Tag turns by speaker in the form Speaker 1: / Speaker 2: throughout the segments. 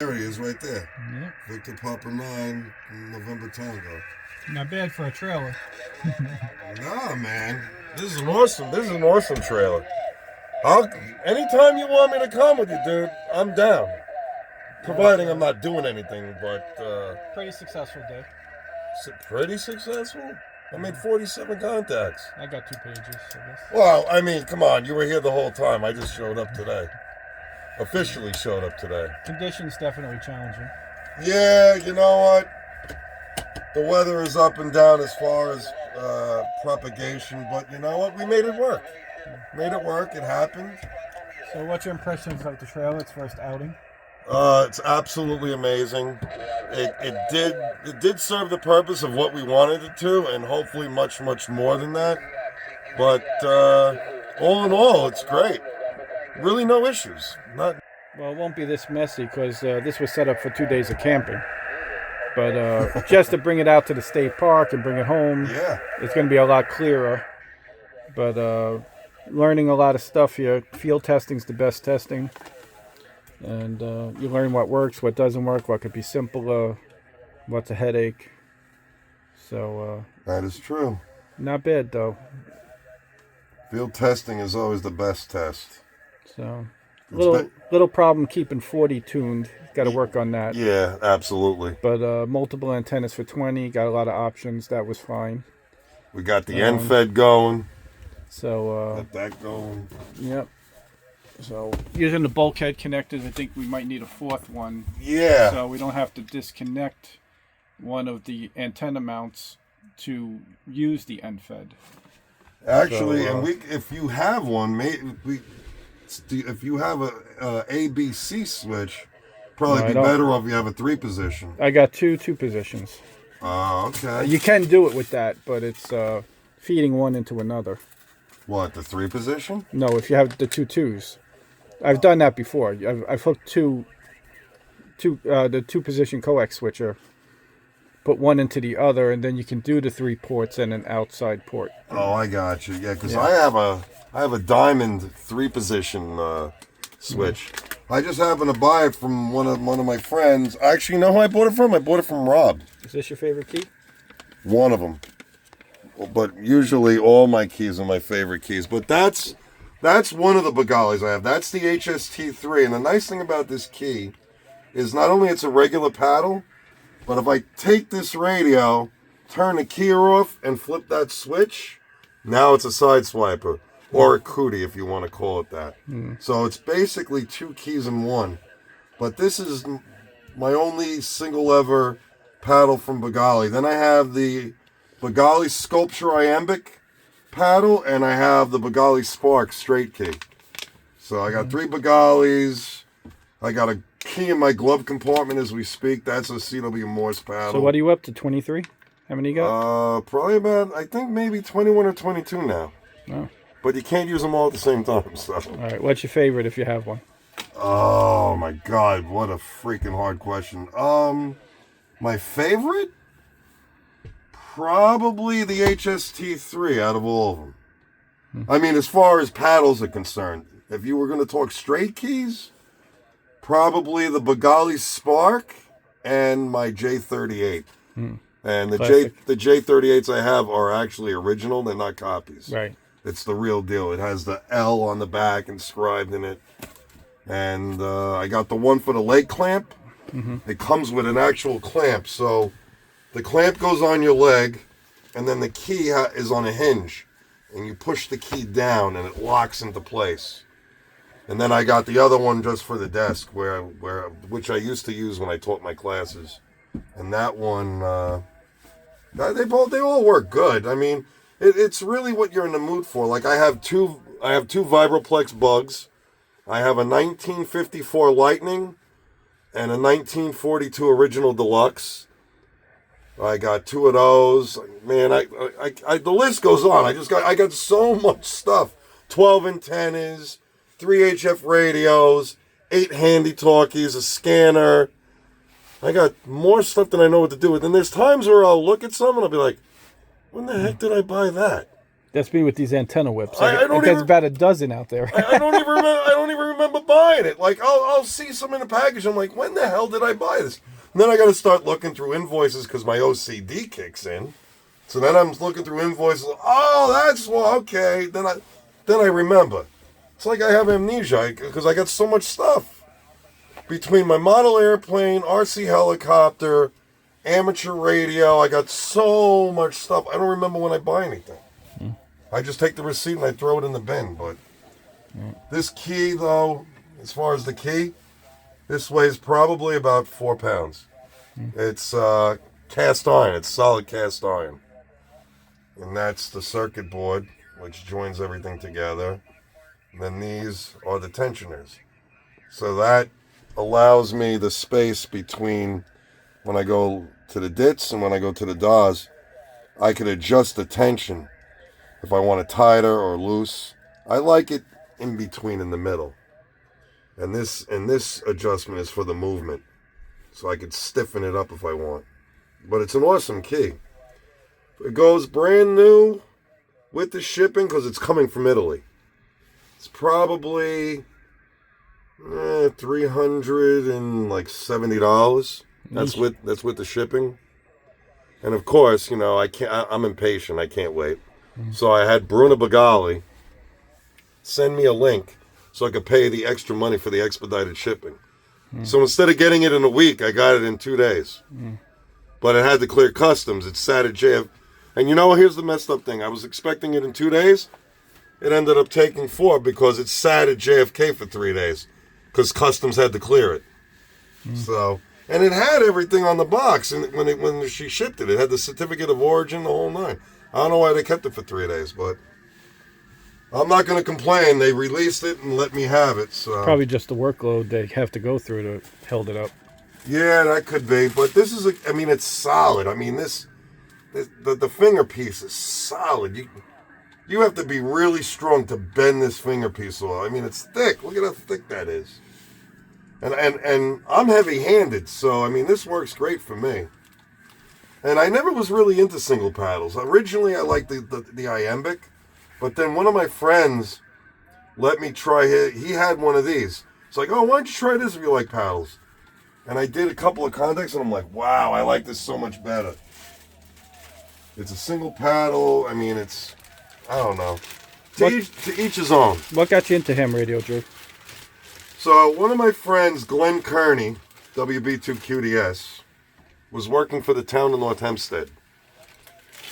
Speaker 1: There he is right there.
Speaker 2: Yep.
Speaker 1: Victor Papa 9, November Tango.
Speaker 2: Not bad for a trailer.
Speaker 1: Nah, man. This is an awesome trailer. Anytime you want me to come with you, dude, I'm down. Providing I'm not doing anything, but
Speaker 2: Pretty successful day.
Speaker 1: pretty successful. I made 47 contacts.
Speaker 2: I got 2 pages, I guess.
Speaker 1: Well, I mean, come on, you were here the whole time. I just showed up today. Officially showed up today.
Speaker 2: Conditions definitely challenging.
Speaker 1: Yeah, you know what? The weather is up and down as far as propagation, but you know what? We made it work. It happened.
Speaker 2: So what's your impressions of the trailer, its first outing?
Speaker 1: It's absolutely amazing. It did serve the purpose of what we wanted it to, and hopefully much more than that. But all in all, it's great. Really, no issues. Not.
Speaker 2: Well, it won't be this messy because this was set up for 2 days of camping. But just to bring it out to the state park and bring it home,
Speaker 1: Yeah.
Speaker 2: it's going to be a lot clearer. But learning a lot of stuff here. Field testing's the best testing. And you learn what works, what doesn't work, what could be simpler, what's a headache. So
Speaker 1: That is true.
Speaker 2: not bad, though.
Speaker 1: Field testing is always the best test.
Speaker 2: So little problem keeping 40 tuned. Got to work on that.
Speaker 1: Yeah, absolutely.
Speaker 2: But multiple antennas for 20. Got a lot of options. That was fine.
Speaker 1: We got the NFED going.
Speaker 2: So
Speaker 1: Got that going.
Speaker 2: yep. So using the bulkhead connectors, I think we might need a 4th one.
Speaker 1: Yeah.
Speaker 2: So we don't have to disconnect one of the antenna mounts to use the NFED.
Speaker 1: Actually,
Speaker 2: So,
Speaker 1: and if you have one, if you have a ABC switch, probably
Speaker 2: No, I
Speaker 1: be
Speaker 2: don't.
Speaker 1: better off if you have a 3-position.
Speaker 2: I got two positions.
Speaker 1: Oh, okay.
Speaker 2: You can do it with that, but it's feeding one into another.
Speaker 1: What, the 3-position?
Speaker 2: No, if you have the 2s. I've done that before. I've hooked the 2-position coax switcher, put one into the other, and then you can do the 3 ports and an outside port.
Speaker 1: Oh, I got you. Yeah, because
Speaker 2: Yeah.
Speaker 1: I have a diamond 3-position switch. I just happened to buy it from one of my friends. Actually, you know who I bought it from? I bought it from Rob.
Speaker 2: Is this your favorite key?
Speaker 1: One of them. But usually all my keys are my favorite keys. But that's one of the Begalis I have. That's the HST3. And the nice thing about this key is not only it's a regular paddle, but if I take this radio, turn the keyer off, and flip that switch, now it's a side swiper. Or a cootie, if you want to call it that. So it's basically 2 keys in one. But this is my only single ever paddle from Begali. Then I have the Begali Sculpture Iambic paddle, and I have the Begali Spark straight key. So I got 3 Begalis. I got a key in my glove compartment as we speak. That's a CW Morse paddle.
Speaker 2: So what are you up to, 23? How many you got?
Speaker 1: Probably about, I think maybe 21 or 22 now.
Speaker 2: Oh.
Speaker 1: But you can't use them all at the same time, so.
Speaker 2: All right, what's your favorite if you have one?
Speaker 1: Oh my God, what a freaking hard question. My favorite? Probably the HST3 out of all of them. I mean, as far as paddles are concerned, if you were going to talk straight keys, probably the Begali Spark and my J38. And the
Speaker 2: Classic.
Speaker 1: the J38s I have are actually original, they're not copies.
Speaker 2: Right.
Speaker 1: It's the real deal. It has the L on the back inscribed in it. And I got the one for the leg clamp. It comes with an actual clamp. So the clamp goes on your leg, and then the key is on a hinge. And you push the key down, and it locks into place. And then I got the other one just for the desk, which I used to use when I taught my classes. And that one, they all work good. I mean, it's really what you're in the mood for. Like I have two Vibroplex bugs. I have a 1954 Lightning and a 1942 Original Deluxe. I got 2 of those. Man, I the list goes on. I got so much stuff. 12 antennas, 3 HF radios, 8 handy talkies, a scanner. I got more stuff than I know what to do with. And there's times where I'll look at some and I'll be like, when the heck did I buy that?
Speaker 2: That's me with these antenna whips.
Speaker 1: I don't
Speaker 2: There's
Speaker 1: even-
Speaker 2: about a dozen out there.
Speaker 1: I don't even remember. I don't even remember buying it. Like I'll see some in the package. I'm like, when the hell did I buy this? And then I got to start looking through invoices because my OCD kicks in. So then I'm looking through invoices. Oh, that's okay. Then I remember. It's like I have amnesia because I got so much stuff between my model airplane, RC helicopter, amateur radio. I got so much stuff. I don't remember when I buy anything. I just take the receipt and I throw it in the bin. But this key, though, as far as the key, this weighs probably about 4 pounds. It's cast iron. It's solid cast iron. And that's the circuit board, which joins everything together. And then these are the tensioners. So that allows me the space between when I go to the dits and when I go to the DAWs. I can adjust the tension if I want it tighter or loose. I like it in between in the middle. And this adjustment is for the movement. So I could stiffen it up if I want. But it's an awesome key. It goes brand new with the shipping because it's coming from Italy. It's probably $370. That's with the shipping. And of course, I'm impatient. I can't wait. So I had Bruna Bagali send me a link so I could pay the extra money for the expedited shipping. So instead of getting it in a week, I got it in 2 days. But it had to clear customs. It sat at JF. And here's the messed up thing. I was expecting it in 2 days. It ended up taking 4 because it sat at JFK for 3 days because customs had to clear it. So, and it had everything on the box. And when she shipped it, it had the certificate of origin, the whole nine. I don't know why they kept it for 3 days, but I'm not going to complain. They released it and let me have it. So
Speaker 2: Probably just the workload they have to go through to held it up.
Speaker 1: Yeah, that could be. But this is, it's solid. The finger piece is solid. You have to be really strong to bend this finger piece off. It's thick. Look at how thick that is. And I'm heavy-handed, so, this works great for me. And I never was really into single paddles. Originally, I liked the iambic, but then one of my friends let me try he had one of these. It's like, oh, why don't you try this if you like paddles? And I did a couple of contacts, and I'm like, wow, I like this so much better. It's a single paddle. I don't know. To each his own.
Speaker 2: What got you into ham radio, Drew?
Speaker 1: So one of my friends, Glenn Kearney, WB2QDS, was working for the town of North Hempstead.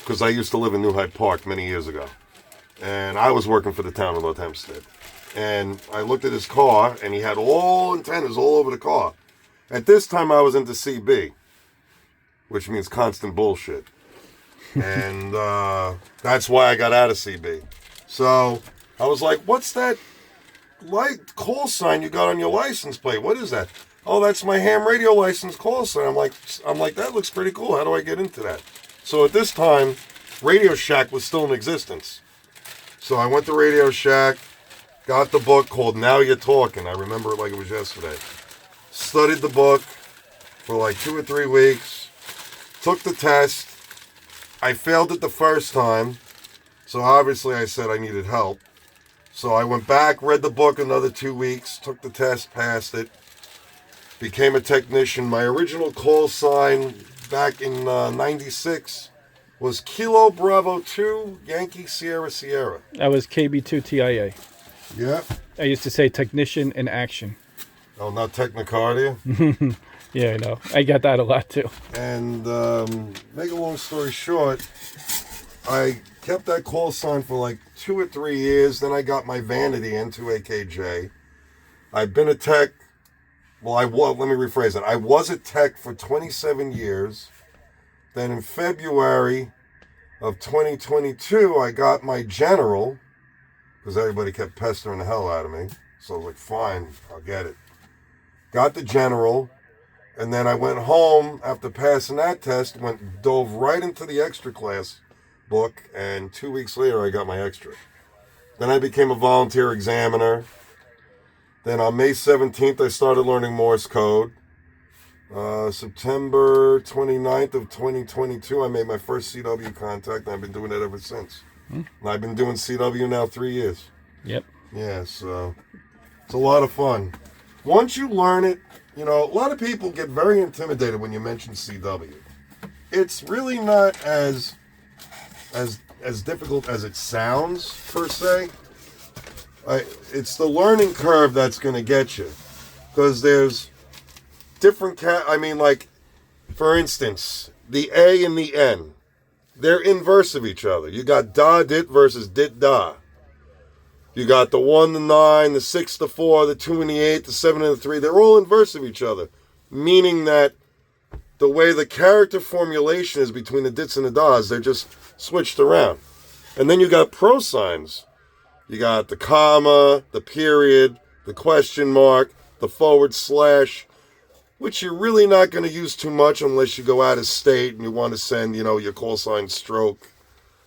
Speaker 1: Because I used to live in New Hyde Park many years ago. And I was working for the town of North Hempstead. And I looked at his car, and he had all antennas all over the car. At this time, I was into CB, which means constant bullshit. And that's why I got out of CB. So I was like, what's that call sign you got on your license plate? What is that? Oh, that's my ham radio license call sign. I'm like, that looks pretty cool. How do I get into that? So at this time, Radio Shack was still in existence. So I went to Radio Shack, got the book called Now You're Talking. I remember it like it was yesterday. Studied the book for like 2 or 3 weeks. Took the test. I failed it the first time. So obviously I said I needed help. So I went back, read the book another 2 weeks, took the test, passed it. Became a technician. My original call sign back in 96 was Kilo Bravo 2 Yankee Sierra Sierra.
Speaker 2: That was KB2TIA.
Speaker 1: Yeah.
Speaker 2: I used to say technician in action.
Speaker 1: Oh, not Technicardia?
Speaker 2: Yeah, I know. I got that a lot too.
Speaker 1: And make a long story short, I kept that call sign for like 2 or 3 years. Then I got my vanity N2AKJ. I've been a tech. Let me rephrase it. I was a tech for 27 years. Then in February of 2022, I got my general because everybody kept pestering the hell out of me. So I was like, fine, I'll get it. Got the general. And then I went home after passing that test, dove right into the extra class book, and 2 weeks later I got my extra. Then I became a volunteer examiner. Then on May 17th I started learning Morse code. September 29th of 2022 I made my first CW contact, and I've been doing it ever since. And I've been doing CW now 3 years.
Speaker 2: Yep.
Speaker 1: Yeah, so it's a lot of fun. Once you learn it, a lot of people get very intimidated when you mention CW. It's really not as difficult as it sounds, per se. It's the learning curve that's going to get you. Because there's different like, for instance, the A and the N, they're inverse of each other. You got da, dit versus dit, da. You got the 1, the 9, the 6, the 4, the 2 and the 8, the 7 and the 3. They're all inverse of each other. Meaning that the way the character formulation is between the dits and the das, they're just switched around. And then you got pro signs. You got the comma, the period, the question mark, the forward slash, which you're really not going to use too much unless you go out of state and you want to send, your call sign stroke,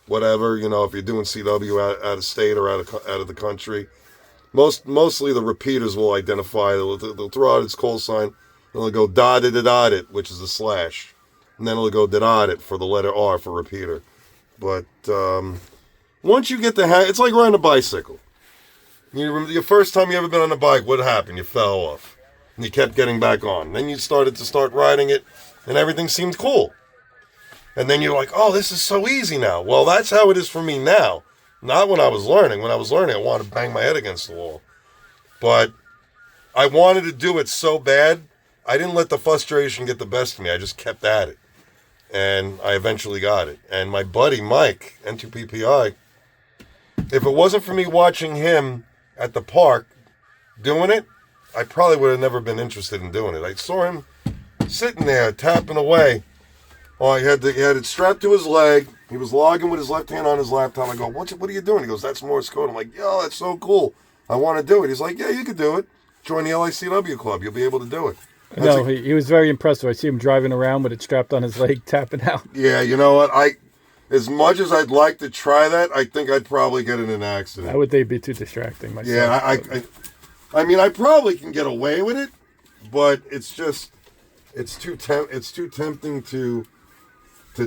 Speaker 1: whatever, if you're doing CW out of state or out of the country. Mostly the repeaters will identify, they'll throw out its call sign, and they'll go da-da-da-da-dit, which is a slash. And then it'll go da-da-dit for the letter R for repeater. But once you get the hang, it's like riding a bicycle. Your first time you ever been on a bike, what happened? You fell off. And you kept getting back on. Then you started riding it, and everything seemed cool. And then you're like, oh, this is so easy now. Well, that's how it is for me now. Not when I was learning. When I was learning, I wanted to bang my head against the wall. But I wanted to do it so bad, I didn't let the frustration get the best of me. I just kept at it. And I eventually got it. And my buddy, Mike, N2PPI, if it wasn't for me watching him at the park doing it, I probably would have never been interested in doing it. I saw him sitting there, tapping away. Oh, he had it strapped to his leg. He was logging with his left hand on his laptop. I go, what are you doing? He goes, that's Morse code. I'm like, yo, that's so cool. I want to do it. He's like, yeah, you could do it. Join the LICW club. You'll be able to do it.
Speaker 2: He was very impressive. I see him driving around with it strapped on his leg, tapping out.
Speaker 1: Yeah, you know what? As much as I'd like to try that, I think I'd probably get in an accident.
Speaker 2: I would think it'd be too distracting myself.
Speaker 1: Yeah, I probably can get away with it, but it's too tempting to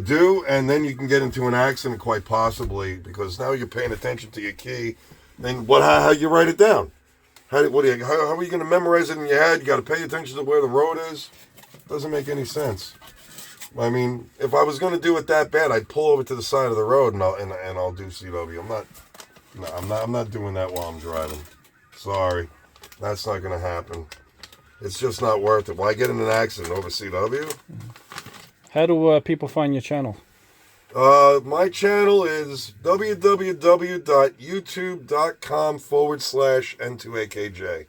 Speaker 1: do, and then you can get into an accident quite possibly because now you're paying attention to your key. Then how you write it down? How are you going to memorize it in your head? You got to pay attention to where the road is. Doesn't make any sense. I mean, if I was going to do it that bad, I'd pull over to the side of the road and I'll do CW. I'm not doing that while I'm driving. Sorry, that's not going to happen. It's just not worth it. Why get in an accident over CW?
Speaker 3: How do people find your channel?
Speaker 1: My channel is www.youtube.com/N2AKJ.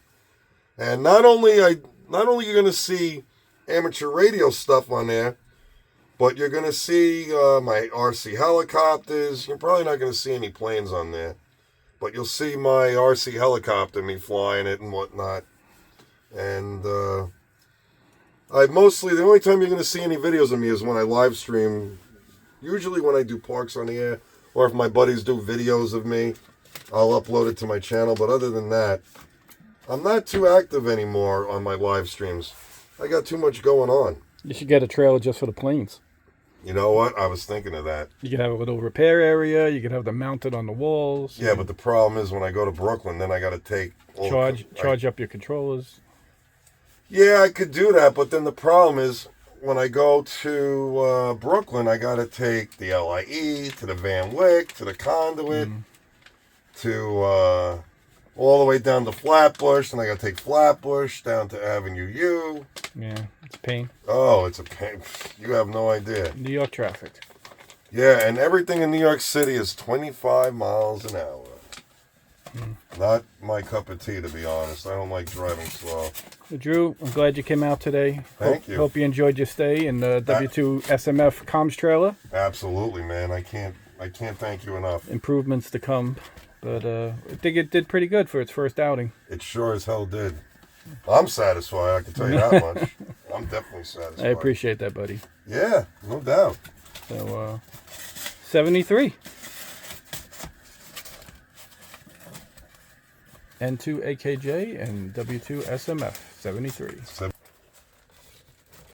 Speaker 1: And not only you're going to see amateur radio stuff on there, but you're going to see my RC helicopters. You're probably not going to see any planes on there, but you'll see my RC helicopter, me flying it and whatnot. And the only time you're going to see any videos of me is when I live stream. Usually when I do parks on the air, or if my buddies do videos of me, I'll upload it to my channel. But other than that, I'm not too active anymore on my live streams. I got too much going on.
Speaker 3: You should get a trailer just for the planes.
Speaker 1: You know what? I was thinking of that.
Speaker 3: You could have a little repair area. You could have them mounted on the walls.
Speaker 1: Yeah, but the problem is when I go to Brooklyn, then I got to take...
Speaker 3: Charge up your controllers.
Speaker 1: Yeah, I could do that, but then the problem is when I go to Brooklyn, I got to take the LIE to the Van Wyck to the Conduit to all the way down to Flatbush, and I got to take Flatbush down to Avenue U.
Speaker 3: Yeah, it's a pain.
Speaker 1: Oh, it's a pain. You have no idea.
Speaker 3: New York traffic.
Speaker 1: Yeah, and everything in New York City is 25 miles an hour. Not my cup of tea, to be honest. I don't like driving slow.
Speaker 3: Well, Drew, I'm glad you came out today.
Speaker 1: Thank you.
Speaker 3: Hope you enjoyed your stay in the W2SMF comms trailer.
Speaker 1: Absolutely, man. I can't thank you enough.
Speaker 3: Improvements to come, but I think it did pretty good for its first outing.
Speaker 1: It sure as hell did. I'm satisfied, I can tell you that much. I'm definitely satisfied.
Speaker 3: I appreciate that, buddy.
Speaker 1: Yeah, no doubt.
Speaker 3: So, 73. N2AKJ and W2SMF 73.